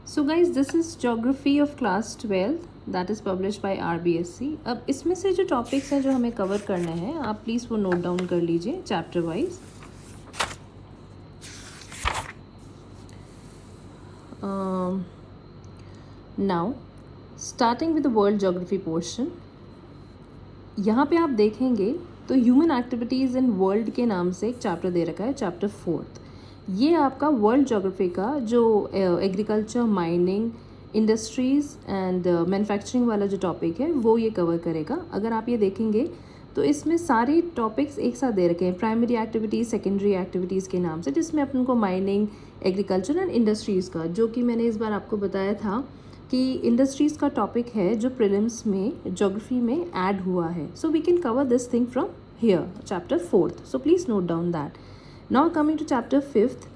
So guys this is geography of class 12 that is publish by RBSC। अब इसमें से जो टॉपिक्स हैं जो हमें कवर करने हैं आप प्लीज़ वो नोट डाउन कर लीजिए chapter wise. Now starting with the world geography portion, यहाँ पे आप देखेंगे तो ह्यूमन एक्टिविटीज़ इन वर्ल्ड के नाम से एक चैप्टर दे रखा है, चैप्टर 4। ये आपका वर्ल्ड जोग्राफी का जो agriculture, mining, industries and manufacturing वाला जो टॉपिक है वो ये कवर करेगा। अगर आप ये देखेंगे तो इसमें सारे टॉपिक्स एक साथ दे रखे हैं, प्राइमरी एक्टिविटीज़, सेकेंडरी एक्टिविटीज़ के नाम से, जिसमें अपन को माइनिंग, एग्रीकल्चर एंड इंडस्ट्रीज़ का, जो कि मैंने इस बार आपको बताया था कि इंडस्ट्रीज़ का टॉपिक है जो प्रीलिम्स में ज्योग्राफी में ऐड हुआ है। So we can cover this thing from here, chapter 4। So please note down that. Now coming to chapter 5,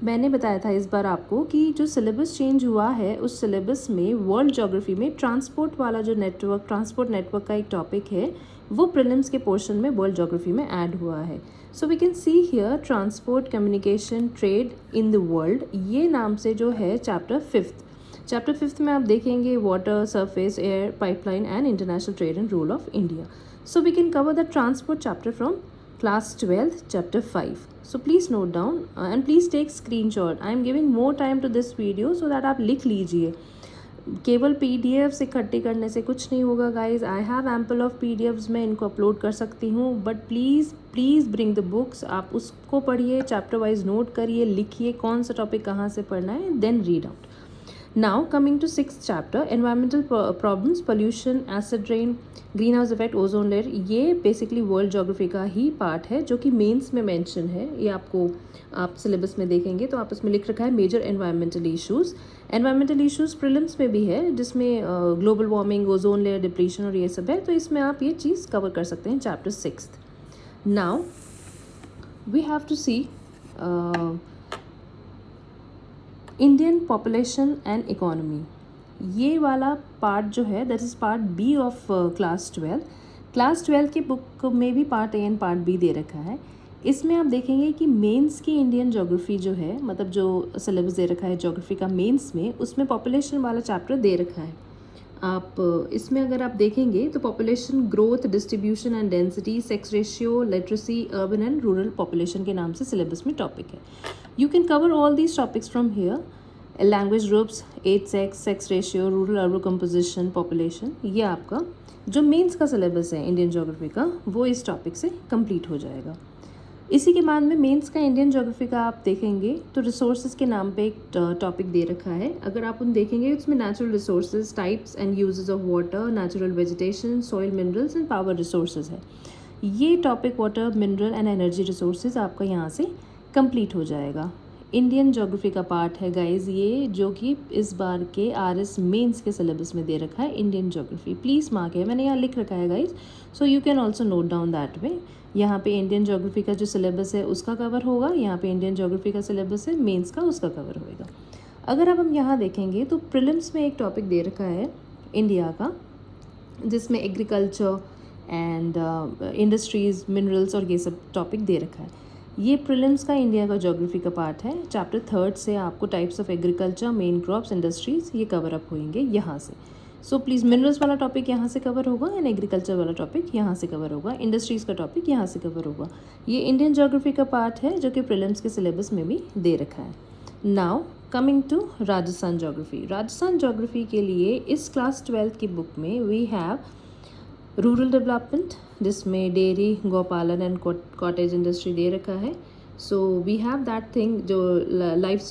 मैंने बताया था इस बार आपको कि जो सिलेबस चेंज हुआ है उस सिलेबस में वर्ल्ड ज्योग्राफी में ट्रांसपोर्ट वाला जो नेटवर्क, ट्रांसपोर्ट नेटवर्क का एक टॉपिक है, वो प्रीलिम्स के पोर्शन में वर्ल्ड ज्योग्राफी में ऐड हुआ है। So we can see here transport, communication, trade in the world, ये नाम से जो है चैप्टर 5। चैप्टर 5 में आप देखेंगे water, surface, air, pipeline and international trade and role of India. So we can cover the transport chapter from class 12 chapter 5. So please note down and please take screenshot. I am giving more time to this video so that आप लिख लीजिए। केवल PDFs इकट्ठी करने से कुछ नहीं होगा guys. I have ample of PDFs, मैं इनको अपलोड कर सकती हूँ, but please bring the books. आप उसको पढ़िए, चैप्टर वाइज नोट करिए, लिखिए कौन सा टॉपिक कहाँ से पढ़ना है, then read out. Now coming to 6th chapter, environmental problems, pollution, acid rain, green house effect, ozone layer, ये बेसिकली वर्ल्ड ज्योग्राफी का ही पार्ट है जो कि मेंस में मेंशन है। ये आपको आप सिलेबस में देखेंगे तो आप उसमें लिख रखा है major environmental issues. Environmental issues prelims में भी है, जिसमें global warming, ozone layer, depletion और ये सब है, तो इसमें आप ये चीज़ कवर कर सकते हैं chapter 6। Now we have to see Indian population and economy. ये वाला पार्ट जो है that is part B of class 12। Class 12 के बुक में भी part A and part B दे रखा है। इसमें आप देखेंगे कि मेंस की इंडियन ज्योग्राफी जो है, मतलब जो सिलेबस दे रखा है ज्योग्राफी का मेंस में, उसमें पॉपुलेशन वाला चैप्टर दे रखा है। आप इसमें अगर आप देखेंगे तो population growth, distribution and density, sex ratio, literacy, urban and rural population के नाम से सिलेबस में टॉपिक है। You can cover all these topics from here. Language groups, age, sex, sex ratio, rural urban composition, population, ये आपका जो mains का syllabus है इंडियन ज्योग्राफी का, वो इस टॉपिक से कंप्लीट हो जाएगा। इसी के बाद में मेंस का इंडियन ज्योग्राफी का आप देखेंगे तो रिसोर्सेज के नाम पे एक टॉपिक दे रखा है। अगर आप उन देखेंगे उसमें natural resources, types and uses of water, natural vegetation, soil minerals and power resources है। ये topic water, mineral and energy resources आपका यहाँ से कंप्लीट हो जाएगा। इंडियन ज्योग्राफी का पार्ट है गाइज ये, जो कि इस बार के RS मेंस के सिलेबस में दे रखा है इंडियन ज्योग्राफी। प्लीज़ मार्क है, मैंने यहाँ लिख रखा है guys, so you can also note down that way. यहाँ पे इंडियन ज्योग्राफी का जो सिलेबस है उसका कवर होगा, यहाँ पे इंडियन ज्योग्राफी का सिलेबस है मेंस का, उसका कवर होएगा। अगर अब हम यहाँ देखेंगे तो प्रीलिम्स में एक टॉपिक दे रखा है इंडिया का, जिसमें एग्रीकल्चर एंड इंडस्ट्रीज़, मिनरल्स और ये सब टॉपिक दे रखा है। ये प्रीलिम्स का इंडिया का ज्योग्राफी का पार्ट है। चैप्टर 3 से आपको types of agriculture, main crops, industries, ये कवर अप होंगे यहाँ से। सो प्लीज़ मिनरल्स वाला टॉपिक यहाँ से कवर होगा एंड एग्रीकल्चर वाला टॉपिक यहाँ से कवर होगा, इंडस्ट्रीज़ का टॉपिक यहाँ से कवर होगा। ये इंडियन ज्योग्राफी का पार्ट है जो कि प्रीलिम्स के सिलेबस में भी दे रखा है। Now coming to Rajasthan geography. Rajasthan geography के लिए इस क्लास 12 की बुक में वी हैव रूरल डेवलपमेंट, जिसमें डेयरी, गौपालन एंड कॉटेज इंडस्ट्री दे रखा है। So we have that thing, जो लाइफ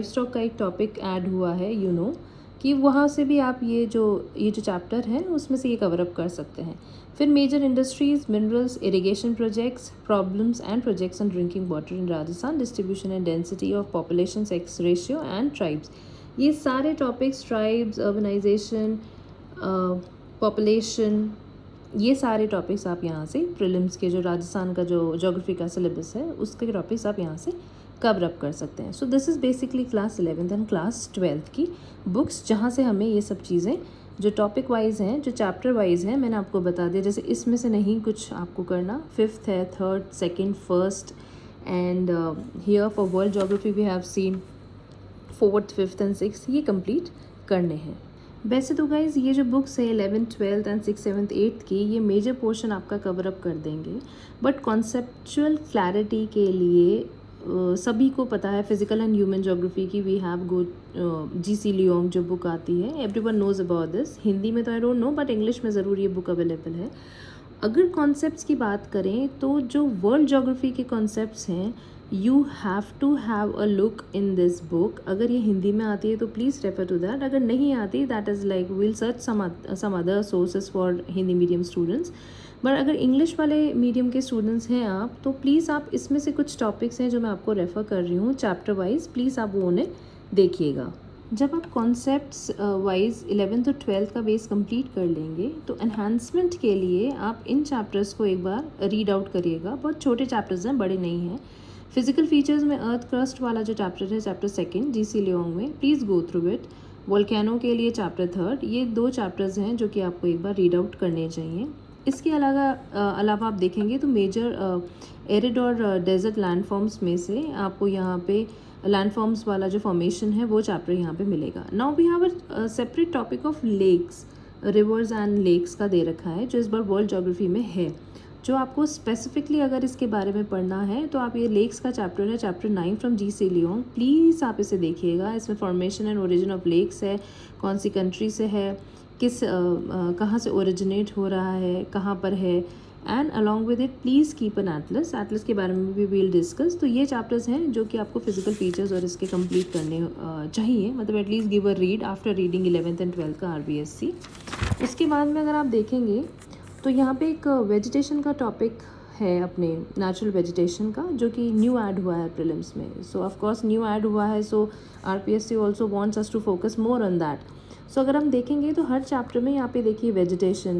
स्टॉक का एक टॉपिक ऐड हुआ है, यू नो कि वहाँ से भी आप ये जो चैप्टर है उसमें से ये कवर अप कर सकते हैं। फिर major industries, minerals, irrigation projects, problems and projects on drinking water in Rajasthan, distribution and density of population, sex ratio and tribes, ये सारे टॉपिक्स, ट्राइब्स, अर्बनाइजेशन, पॉपुलेशन, ये सारे टॉपिक्स आप यहाँ से प्रीलिम्स के जो राजस्थान का जो ज्योग्राफी का सिलेबस है उसके टॉपिक्स आप यहाँ से कवर अप कर सकते हैं। सो this is basically class 11 and class 12 की बुक्स, जहाँ से हमें ये सब चीज़ें जो टॉपिक वाइज हैं, जो चैप्टर वाइज हैं, मैंने आपको बता दिया। जैसे इसमें से नहीं कुछ आपको करना, 5th है, 3rd, 2nd, 1st and here for world geography we have seen 4th, 5th and 6th ये कंप्लीट करने हैं। वैसे तो गाइज़ ये जो बुक्स है 11th, 12th and 6th, 7th, 8th की, ये मेजर पोर्शन आपका कवर अप कर देंगे, बट कॉन्सेप्चुअल क्लैरिटी के लिए सभी को पता है फिजिकल एंड ह्यूमन ज्योग्राफी की we have go G C. Leong जो बुक आती है, everyone knows about this. Hindi में तो I don't know, but English में ज़रूर ये बुक अवेलेबल है। अगर कॉन्सेप्ट्स की बात करें तो जो वर्ल्ड ज्योग्राफी के कॉन्सेप्ट्स हैं, you have to have a look in this book. अगर ये हिंदी में आती है तो प्लीज़ रेफर टू दैट, अगर नहीं आती that is like we'll search some other sources for Hindi medium students. But अगर इंग्लिश वाले मीडियम के स्टूडेंट्स हैं आप, तो प्लीज़ आप इसमें से कुछ टॉपिक्स हैं जो मैं आपको रेफ़र कर रही हूँ चैप्टर वाइज, प्लीज़ आप वो उन्हें देखिएगा। जब आप कॉन्सेप्ट्स वाइज 11th और 12th का बेस कंप्लीट कर लेंगे तो एनहांसमेंट के लिए आप इन चैप्टर्स को एक बार रीड आउट करिएगा। बहुत छोटे चैप्टर्स हैं, बड़े नहीं हैं। फिजिकल फीचर्स में अर्थ क्रस्ट वाला जो चैप्टर है, चैप्टर 2 जी.सी. लियोंग में, please go through it. Volcano के लिए चैप्टर 3, ये 2 चैप्टर्स हैं जो कि आपको एक बार रीड आउट करने चाहिए। इसके अलावा आप देखेंगे तो मेजर एरिड और डेजर्ट लैंडफॉर्म्स में से आपको यहाँ पे लैंडफॉर्म्स वाला जो फॉर्मेशन है वो चैप्टर यहाँ पे मिलेगा। Now we have a separate topic of lakes, rivers and lakes का दे रखा है जो इस बार वर्ल्ड ज्योग्राफी में है। जो आपको स्पेसिफिकली अगर इसके बारे में पढ़ना है तो आप ये लेक्स का चैप्टर है, chapter 9 from G C. Leong, please आप इसे देखिएगा। इसमें formation and origin of lakes है, कौन सी कंट्री से है, कहाँ से ओरिजिनेट हो रहा है, कहाँ पर है, and along with it please keep an Atlas के बारे में भी वील डिस्कस। तो ये चैप्टर्स हैं जो कि आपको फिजिकल फीचर्स और इसके कंप्लीट करने चाहिए, मतलब at least give a read after reading 11th and 12th का RBSC। उसके बाद में अगर आप देखेंगे तो यहाँ पे एक वेजिटेशन का टॉपिक है, अपने नेचुरल वेजिटेशन का, जो कि न्यू ऐड हुआ है प्रीलिम्स में। So of course new add हुआ है, so RPSC also wants us to focus more on that. So अगर हम देखेंगे तो हर चैप्टर में यहाँ पे देखिए vegetation,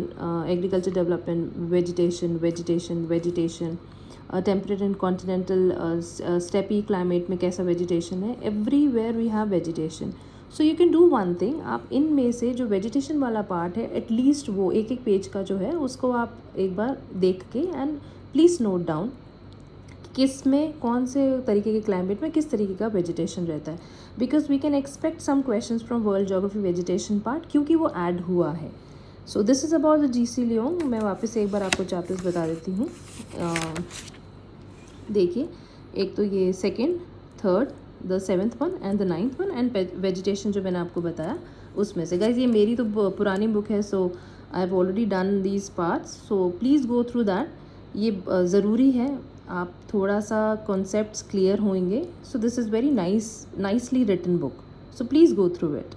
agriculture development, vegetation, temperate and continental steppe climate में कैसा वेजिटेशन है, everywhere we have vegetation. So you can do one thing, आप इनमें से जो वेजिटेशन वाला पार्ट है एटलीस्ट वो एक पेज का जो है उसको आप एक बार देख के एंड प्लीज़ नोट डाउन किस में कौन से तरीके के क्लाइमेट में किस तरीके का वेजिटेशन रहता है, because we can expect some questions from world geography vegetation part, क्योंकि वो ऐड हुआ है। So this is about the G C. Leong. मैं वापस से एक बार आपको चैप्टर्स बता देती हूँ। देखिए, एक तो ये 2nd, 3rd, the 7th one and the 9th one, and vegetation जो मैंने आपको बताया उसमें से। गाइज ये मेरी तो पुरानी बुक है, so I have already done these parts, so please go through that. ये ज़रूरी है, आप थोड़ा सा कॉन्सेप्ट्स क्लियर होंगे। So this is very nicely written book, so please go through it.